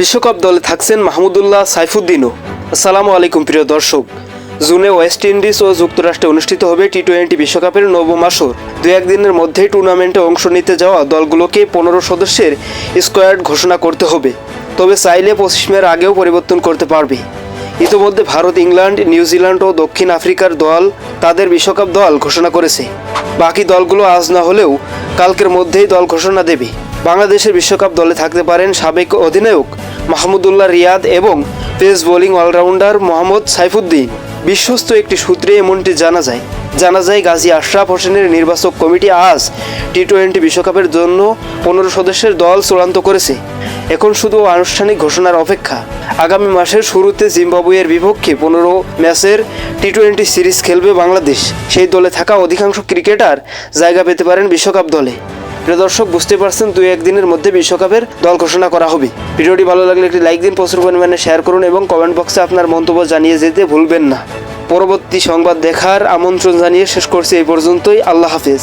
বিশ্বকাপ দলে থাকছেন মাহমুদুল্লাহ সাইফুদ্দিনও। আসসালামু আলাইকুম প্রিয় দর্শক। জুনে ওয়েস্ট ইন্ডিজ ও যুক্তরাষ্ট্রে অনুষ্ঠিত হবে টি-20 বিশ্বকাপের নবম আসর। দু-এক দিনের মধ্যেই টুর্নামেন্টে অংশ নিতে যাওয়া দলগুলোকে 15 সদস্যের স্কোয়াড ঘোষণা করতে হবে, তবে চাইলে 25 মের আগেও পরিবর্তন করতে পারবে। ইতিমধ্যে ভারত, ইংল্যান্ড, নিউজিল্যান্ড ও দক্ষিণ আফ্রিকার দল তাদের বিশ্বকাপ দল ঘোষণা করেছে। বাকি দলগুলো আজ না হলেও কালকের মধ্যেই দল ঘোষণা দেবে। বাংলাদেশের বিশ্বকাপ দলে থাকতে পারেন সাবেক অধিনায়ক মাহমুদুল্লাহ রিয়াদ এবং pace bowling allrounder Mohammad Saifuddin. বিশ্বস্ত একটি সূত্রে এমনটি জানা যায় গাজী আশরাফ হোসেনের নির্বাচক কমিটি আজ টি-20 বিশ্বকাপের জন্য 15 সদস্যের দল চূড়ান্ত করেছে। এখন শুধু আনুষ্ঠানিক ঘোষণার অপেক্ষা। আগামী মাসের শুরুতে জিম্বাবুয়ের বিপক্ষে 15 ম্যাচের টি-20 সিরিজ খেলবে বাংলাদেশ। সেই দলে থাকা অধিকাংশ ক্রিকেটার জায়গা পেতে পারেন বিশ্বকাপ দলে। প্রিয় দর্শক, বুঝতে পারছেন, 2-1 দিনের মধ্যে বিশ্বকাপের দল ঘোষণা করা হবে। ভিডিওটি ভালো লাগলে একটি লাইক দিন, প্রচুর পরিমাণে শেয়ার করুন এবং কমেন্ট বক্সে আপনার মন্তব্য জানিয়ে যেতে ভুলবেন না। পরবর্তী সংবাদ দেখার আমন্ত্রণ জানিয়ে শেষ করছি এই পর্যন্তই। আল্লাহ হাফেজ।